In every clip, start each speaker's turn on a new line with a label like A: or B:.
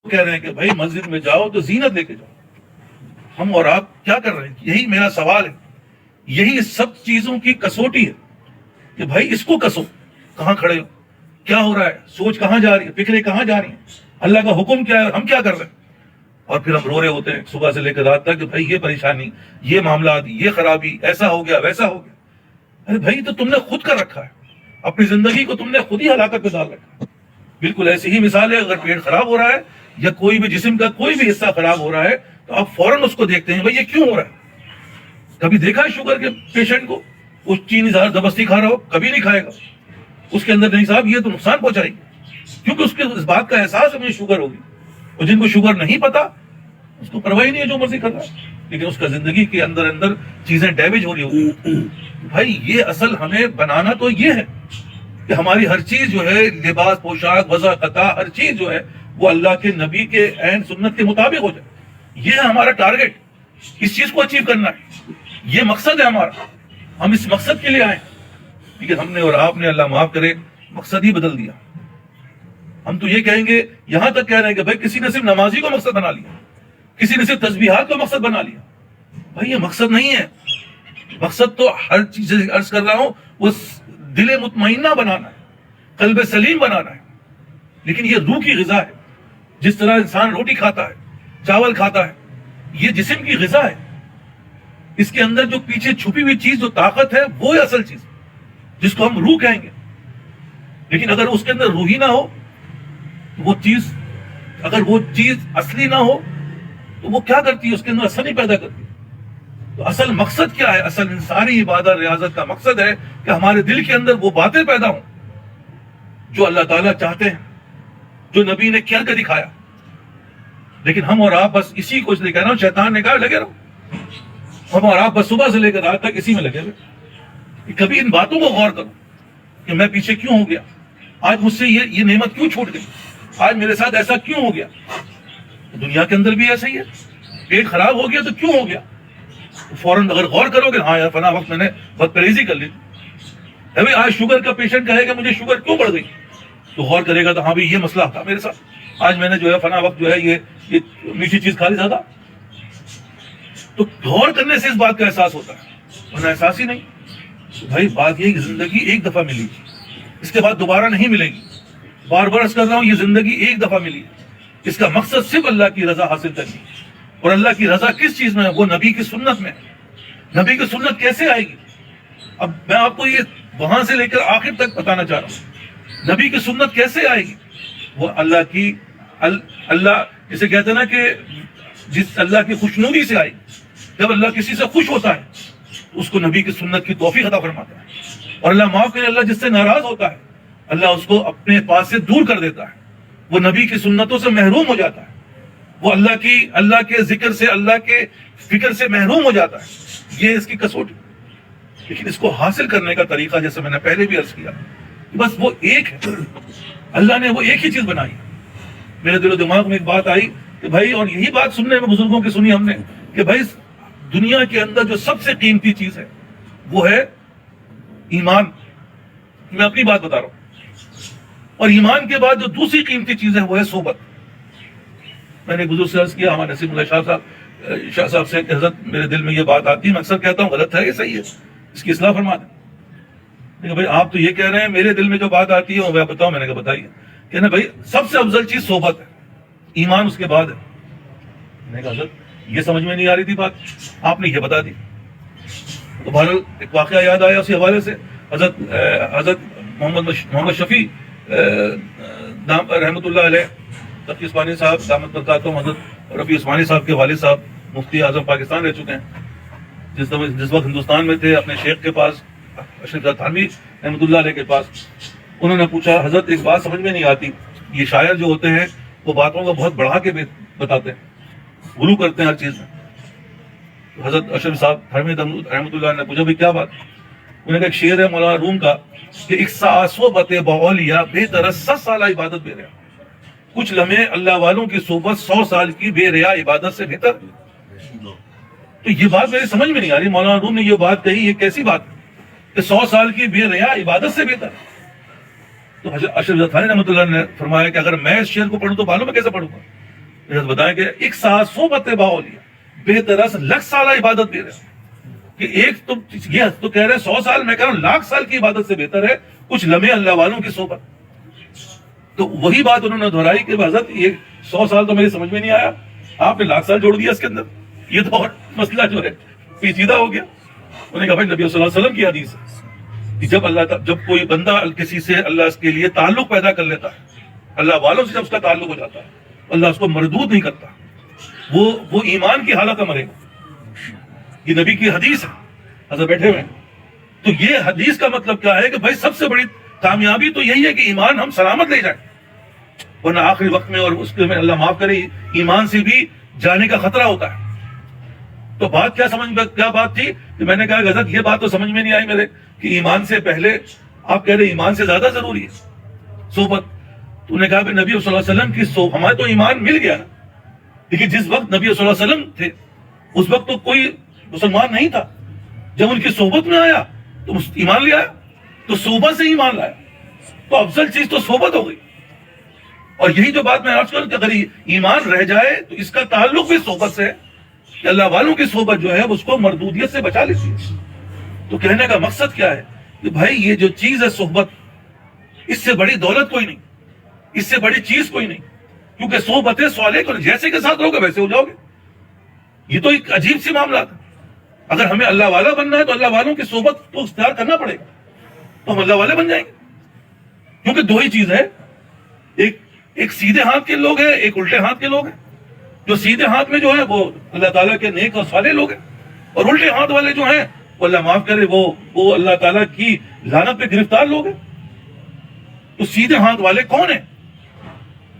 A: کہہ رہے ہیں کہ بھائی مسجد میں جاؤ تو زینت لے کے جاؤ. ہم اور آپ کیا کر رہے ہیں؟ یہی میرا سوال ہے. یہی سب چیزوں کی کسوٹی ہے کہ بھائی اس کو کسو. کہاں کھڑے ہو؟ کیا ہو رہا ہے؟ سوچ کہاں جا رہی ہے؟ فکریں کہاں جا رہی ہیں؟ اللہ کا حکم کیا ہے؟ ہم کیا کر رہے ہیں؟ اور پھر ہم رو رہے ہوتے ہیں صبح سے لے کر رات تک کہ بھائی یہ پریشانی، یہ معاملات، یہ خرابی، ایسا ہو گیا، ویسا ہو گیا. ارے بھائی تو تم نے خود کر رکھا ہے. اپنی زندگی کو تم نے خود ہی ہلاکت پہ ڈال رکھا ہے. بالکل ایسی ہی مثال ہے. اگر پیٹ خراب ہو رہا ہے یا کوئی بھی جسم کا کوئی بھی حصہ خراب ہو رہا ہے تو آپ فوراً اس کو دیکھتے ہیں بھائی یہ کیوں ہو رہا ہے. کبھی دیکھا ہے شوگر کے پیشنٹ کو وہ چینی زبردستی کھا رہا ہو؟ کبھی نہیں کھائے گا. اس کے اندر نہیں صاحب یہ تو نقصان پہنچائے گی، کیونکہ اس کے اس بات کا احساس ہے مجھے شوگر ہوگی. اور جن کو شوگر نہیں پتا اس کو پرواہ نہیں ہے جو مرضی کر رہا ہے، لیکن اس کا زندگی کے اندر اندر چیزیں ڈیمیج ہو رہی ہوتی. بھائی یہ اصل ہمیں بنانا تو یہ ہے کہ ہماری ہر چیز جو ہے، لباس، پوشاک، وضع، قطع، ہر چیز جو ہے وہ اللہ کے نبی کے عین سنت کے مطابق ہو جائے. یہ ہے ہمارا ٹارگٹ. اس چیز کو اچیو کرنا ہے، یہ مقصد ہے ہمارا. ہم اس مقصد کے لیے آئے، لیکن ہم نے اور آپ نے اللہ معاف کرے مقصد ہی بدل دیا. ہم تو یہ کہیں گے، یہاں تک کہہ رہے ہیں کہ بھائی کسی نے صرف نمازی کو مقصد بنا لیا، کسی نے صرف تسبیحات کو مقصد بنا لیا. بھائی یہ مقصد نہیں ہے. مقصد تو ہر چیز عرض کر رہا ہوں وہ دل مطمئنہ بنانا ہے، قلب سلیم بنانا ہے. لیکن یہ روح کی غذا ہے. جس طرح انسان روٹی کھاتا ہے، چاول کھاتا ہے، یہ جسم کی غذا ہے. اس کے اندر جو پیچھے چھپی ہوئی چیز، جو طاقت ہے، وہ اصل چیز جس کو ہم روح کہیں گے. لیکن اگر اس کے اندر روح ہی نہ ہو تو وہ چیز، اگر وہ چیز اصلی نہ ہو تو وہ کیا کرتی ہے؟ اس کے اندر اثر نہیں پیدا کرتی. تو اصل مقصد کیا ہے؟ اصل انسانی عبادت ریاضت کا مقصد ہے کہ ہمارے دل کے اندر وہ باتیں پیدا ہوں جو اللہ تعالیٰ چاہتے ہیں، جو نبی نے کیا کر دکھایا. لیکن ہم اور آپ بس اسی کو، اس لیے کہہ رہا ہوں شیطان نے کہا لگے رہو. ہم اور آپ بس صبح سے لے کر رات تک اسی میں لگے ہوئے. کبھی ان باتوں کو غور کرو کہ میں پیچھے کیوں ہو گیا، آج مجھ سے یہ نعمت کیوں چھوٹ گئی، آج میرے ساتھ ایسا کیوں ہو گیا. دنیا کے اندر بھی ایسا ہی ہے. پیٹ خراب ہو گیا تو کیوں ہو گیا؟ فوراً اگر غور کرو گے، ہاں یار فلاں وقت میں نے بد پرہیزی کر لی. آج شوگر کا پیشنٹ کہے گا مجھے شوگر کیوں بڑھ گئی، تو غور کرے گا تو ہاں بھی یہ مسئلہ تھا میرے ساتھ. آج میں نے جو ہے فلاں وقت جو ہے یہ میٹھی چیز کھا لی زیادہ. تو غور کرنے سے اس بات کا احساس ہوتا ہے، ورنہ احساس ہی نہیں. بھائی بات یہ کہ زندگی ایک دفعہ ملی، اس کے بعد دوبارہ نہیں ملے گی. بار بار عرض کر رہا ہوں، یہ زندگی ایک دفعہ ملی ہے. اس کا مقصد صرف اللہ کی رضا حاصل کرنی. اور اللہ کی رضا کس چیز میں ہے؟ وہ نبی کی سنت میں. نبی کی سنت کیسے آئے گی؟ اب میں آپ کو یہ وہاں سے لے کر آخر تک بتانا چاہ رہا ہوں. نبی کی سنت کیسے آئے گی؟ وہ اللہ جسے کہتے ہیں نا کہ جس اللہ کی خوشنودی سے آئے گی. جب اللہ کسی سے خوش ہوتا ہے اس کو نبی کی سنت کی توفیق عطا فرماتا ہے. اور اللہ معاف کرے، اللہ جس سے ناراض ہوتا ہے اللہ اس کو اپنے پاس سے دور کر دیتا ہے. وہ نبی کی سنتوں سے محروم ہو جاتا ہے. وہ اللہ کے ذکر سے، اللہ کے فکر سے محروم ہو جاتا ہے. یہ اس کی کسوٹی. لیکن اس کو حاصل کرنے کا طریقہ، جیسے میں نے پہلے بھی عرض کیا، بس وہ ایک ہے. اللہ نے وہ ایک ہی چیز بنائی. میرے دل و دماغ میں ایک بات آئی کہ بھائی، اور یہی بات سننے میں بزرگوں کی سنی ہم نے، کہ بھائی دنیا کے اندر جو سب سے قیمتی چیز ہے وہ ہے ایمان. میں اپنی بات بتا رہا ہوں. اور ایمان کے بعد جو دوسری قیمتی چیز ہے وہ ہے صحبت. میں نے بزرگ سے عرض کیا، ہمارے نصیب اللہ شاہ صاحب سے، کہ حضرت میرے دل میں یہ بات آتی ہے، میں اکثر کہتا ہوں غلط ہے، یہ صحیح ہے، اس کی اصلاح فرما دیں. لیکن بھائی آپ تو یہ کہہ رہے ہیں میرے دل میں جو بات آتی ہے وہ میں بتاؤں. میں نے کہا بتائیے. کہ نا بھائی سب سے افضل چیز صحبت ہے، ایمان اس کے بعد ہے. میں نے کہا حضرت یہ سمجھ میں نہیں آ رہی تھی بات، آپ نے یہ بتا دی. تو بہرحال ایک واقعہ یاد آیا اسی حوالے سے. حضرت محمد شفیع رحمۃ اللہ علیہ تقی عثمانی صاحب دامت برکاتہم، حضرت رفیع عثمانی صاحب کے والد صاحب مفتی اعظم پاکستان رہ چکے ہیں. جس وقت ہندوستان میں تھے، اپنے شیخ کے پاس، اشرف تھانوی رحمۃ اللہ علیہ کے پاس، انہوں نے پوچھا حضرت ایک بات سمجھ میں نہیں آتی، یہ شاعر جو ہوتے ہیں وہ باتوں کو بہت بڑھا کے بتاتے ہیں، غلو کرتے ہیں ہر چیز میں. حضرت اشرف صاحب تھانوی رحمۃ اللہ علیہ نے پوچھا بھائی کیا بات؟ انہوں نے کہا ایک شعر ہے مولانا روم کا کہ ایک صحبت باولیا بہتر 100 سالہ عبادت بے ریا. کچھ لمحے اللہ والوں کی صحبت 100 سال کی بے ریا عبادت سے بہتر. تو یہ بات میری سمجھ میں نہیں آ رہی. مولانا روم نے یہ بات کہی، یہ کیسی بات ہے کہ 100 سال کی بے ریا عبادت سے بہتر. تو اشرف تھانوی رحمۃ اللہ نے فرمایا کہ اگر میں اس شعر کو پڑھوں تو معلوم ہے کیسے پڑھوں گا. بتائیں کہ ایک ساتھ صحبت باولیہ بہتر از لکھ سالہ عبادت دے رہے ہیں کہ ایک یہ تو کہہ رہے 100 سال، میں کہہ رہا ہوں لاکھ سال کی عبادت سے بہتر ہے کچھ لمحے اللہ والوں کی صحبت. تو وہی بات انہوں نے دہرائی کہ حضرت یہ 100 سال تو میری سمجھ میں نہیں آیا، آپ نے لاکھ سال جوڑ دیا اس کے اندر، یہ تو اور مسئلہ جو ہے پیچیدہ ہو گیا. انہوں نے کہا بھائی نبی صلی اللہ علیہ وسلم کی حدیث ہے کہ جب کوئی بندہ کسی سے اللہ اس کے لیے تعلق پیدا کر لیتا ہے، اللہ والوں سے جب اس کا تعلق ہو جاتا ہے، اللہ اس کو مردود نہیں کرتا، وہ ایمان کی حالت میں مرے گا. یہ نبی کی حدیث ہے، حضرت بیٹھے ہوئے. تو یہ حدیث کا مطلب کیا ہے کہ بھائی سب سے بڑی کامیابی تو یہی ہے کہ ایمان ہم سلامت لے جائیں، ورنہ آخری وقت میں اور اس کے میں اللہ معاف کرے ایمان سے بھی جانے کا خطرہ ہوتا ہے. تو بات کیا بات تھی کہ میں نے کہا حضرت یہ بات تو سمجھ میں نہیں آئی میرے کہ ایمان سے پہلے آپ کہہ رہے ایمان سے زیادہ ضروری ہے صحبت. تو نے کہا کہ نبی صلی اللہ علیہ وسلم کی ہمارے تو ایمان مل گیا نا، لیکن جس وقت نبی صلی اللہ علیہ وسلم تھے اس وقت تو کوئی مسلمان نہیں تھا، جب ان کی صحبت میں آیا تو ایمان لے آیا، تو صحبت سے ایمان لایا. تو افضل چیز تو صحبت ہو گئی. اور یہی جو بات میں آج کل کہ اگر ایمان رہ جائے تو اس کا تعلق بھی صحبت سے ہے کہ اللہ والوں کی صحبت جو ہے اس کو مردودیت سے بچا لیتی ہے. تو کہنے کا مقصد کیا ہے کہ بھائی یہ جو چیز ہے صحبت، اس سے بڑی دولت کوئی نہیں، اس سے بڑی چیز کوئی نہیں، کیونکہ صحبت صالح کو جیسے کے ساتھ رہو گے ویسے ہو جاؤ گے. یہ تو ایک عجیب سی معاملہ تھا. اگر ہمیں اللہ والا بننا ہے تو اللہ والوں کی صحبت تو اختیار کرنا پڑے گا، تو ہم اللہ والے بن جائیں گے. کیونکہ دو ہی چیز ہے، ایک سیدھے ہاتھ کے لوگ ہیں، ایک الٹے ہاتھ کے لوگ ہیں. جو سیدھے ہاتھ میں جو ہے وہ اللہ تعالیٰ کے نیک اور صالح لوگ ہیں، اور الٹے ہاتھ والے جو ہیں وہ اللہ معاف کرے وہ اللہ تعالیٰ کی لعنت پہ گرفتار لوگ ہیں. تو سیدھے ہاتھ والے کون ہیں؟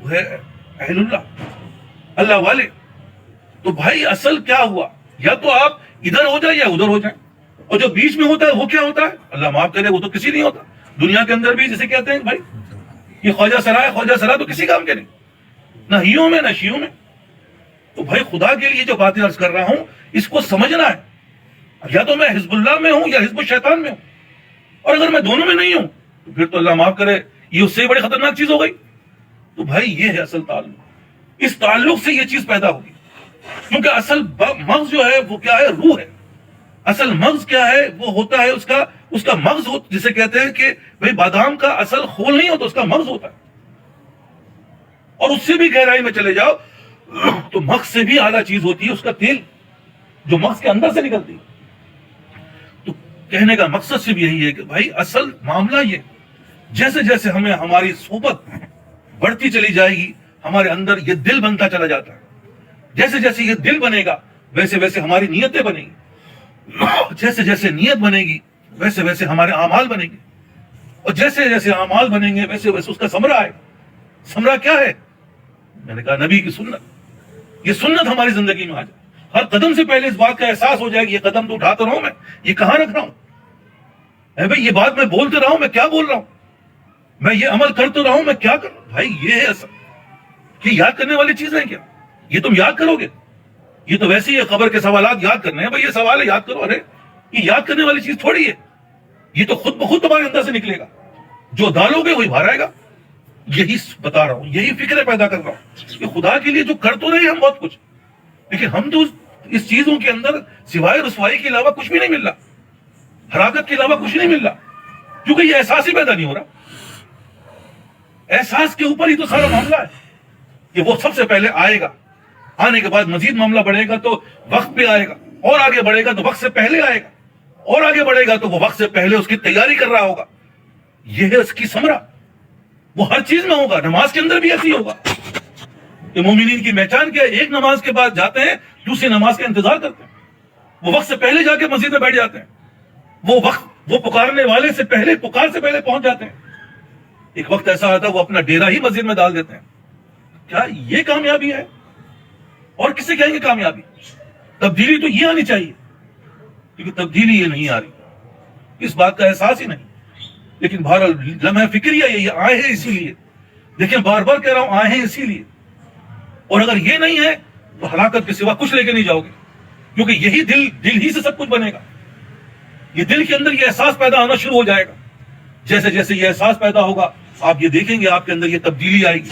A: وہ ہے اہل اللہ، اللہ والے. تو بھائی اصل کیا ہوا، یا تو آپ ادھر ہو جائیں یا ادھر ہو جائیں، اور جو بیچ میں ہوتا ہے وہ کیا ہوتا ہے؟ اللہ معاف کرے وہ تو کسی نہیں ہوتا. دنیا کے اندر بھی جسے کہتے ہیں بھائی یہ خواجہ سرا تو کسی کام کے نہیں، نہ ہیوں میں نہ شیوں میں. تو بھائی خدا کے لیے جو باتیں عرض کر رہا ہوں اس کو سمجھنا ہے. یا تو میں حزب اللہ میں ہوں یا حزب الشیطان میں ہوں، اور اگر میں دونوں میں نہیں ہوں تو پھر تو اللہ معاف کرے یہ اس سے بڑی خطرناک چیز ہو گئی. تو بھائی یہ ہے اصل تعلق، اس تعلق سے یہ چیز پیدا ہوگی. کیونکہ اصل مغز جو ہے وہ کیا ہے؟ روح ہے. اصل مغز کیا ہے؟ وہ ہوتا ہے اس کا مغز جسے کہتے ہیں کہ بھئی بادام کا اصل خول نہیں ہوتا، اس کا مغز ہوتا ہے. اور اس سے بھی گہرائی میں چلے جاؤ تو مغز سے بھی اعلیٰ چیز ہوتی ہے اس کا تیل، جو مغز کے اندر سے نکلتی ہے. تو کہنے کا مقصد سے بھی یہی ہے کہ بھائی اصل معاملہ یہ، جیسے جیسے ہمیں ہماری صحبت بڑھتی چلی جائے گی ہمارے اندر یہ دل بنتا چلا جاتا ہے. جیسے جیسے یہ دل بنے گا ویسے ویسے ہماری نیتیں بنیں گی، جیسے جیسے نیت بنے گی ویسے ویسے ہمارے اعمال بنیں گے، اور جیسے جیسے اعمال بنیں گے ویسے ویسے اس کا ثمرہ آئے. ثمرہ کیا ہے؟ میں نے کہا نبی کی سنت. یہ سنت ہماری زندگی میں آ جائے، ہر قدم سے پہلے اس بات کا احساس ہو جائے کہ یہ قدم تو اٹھاتا رہا ہوں، میں یہ کہاں رکھ رہا ہوں، اے بھائی یہ بات میں بولتے رہا ہوں، میں کیا بول رہا ہوں، میں یہ عمل کرتے رہا ہوں، میں کیا کر رہا ہوں. بھائی یہ ہے اصل کہ یاد کرنے والی چیزیں کیا یہ تم یاد کرو گے؟ یہ تو ویسے ہی قبر کے سوالات یاد کرنے ہیں. بھائی یہ سوال ہے یاد کرو، ارے یہ یاد کرنے والی چیز تھوڑی ہے، یہ تو خود بخود تمہارے اندر سے نکلے گا، جو ڈالو گے وہی باہر آئے گا. یہی بتا رہا ہوں، یہی فکریں پیدا کر رہا ہوں کہ خدا کے لیے جو کر تو رہے ہم بہت کچھ، لیکن ہم تو اس چیزوں کے اندر سوائے رسوائی کے علاوہ کچھ بھی نہیں مل رہا، ہلاکت کے علاوہ کچھ نہیں مل رہا، کیونکہ یہ احساس ہی پیدا نہیں ہو رہا. احساس کے اوپر ہی تو سارا معاملہ ہے کہ وہ سب سے پہلے آئے گا، آنے کے بعد مزید معاملہ بڑھے گا تو وقت پہ آئے گا، اور آگے بڑھے گا تو وقت سے پہلے آئے گا، اور آگے بڑھے گا تو وہ وقت سے پہلے اس کی تیاری کر رہا ہوگا. یہ ہے اس کی ثمرہ. وہ ہر چیز میں ہوگا، نماز کے اندر بھی ایسی ہوگا کہ مومنین کی پہچان کیا ہے؟ ایک نماز کے بعد جاتے ہیں دوسری نماز کا انتظار کرتے ہیں، وہ وقت سے پہلے جا کے مسجد میں بیٹھ جاتے ہیں، وہ پکارنے والے سے پہلے پکار سے پہلے پہنچ جاتے ہیں. ایک وقت ایسا آتا ہے وہ اپنا ڈیرا ہی مسجد میں ڈال دیتے ہیں. کیا یہ کامیابی ہے؟ اور کسے کہیں گے کامیابی؟ تبدیلی تو یہ آنی چاہیے، کیونکہ تبدیلی یہ نہیں آ رہی، اس بات کا احساس ہی نہیں. لیکن بہرحال لمحہ فکریہ یہ آئے ہیں اسی لیے، لیکن بار بار کہہ رہا ہوں آئے ہیں اسی لیے. اور اگر یہ نہیں ہے تو ہلاکت کے سوا کچھ لے کے نہیں جاؤ گے، کیونکہ یہی دل ہی سے سب کچھ بنے گا. یہ دل کے اندر یہ احساس پیدا ہونا شروع ہو جائے گا. جیسے جیسے یہ احساس پیدا ہوگا آپ یہ دیکھیں گے آپ کے اندر یہ تبدیلی آئے گی.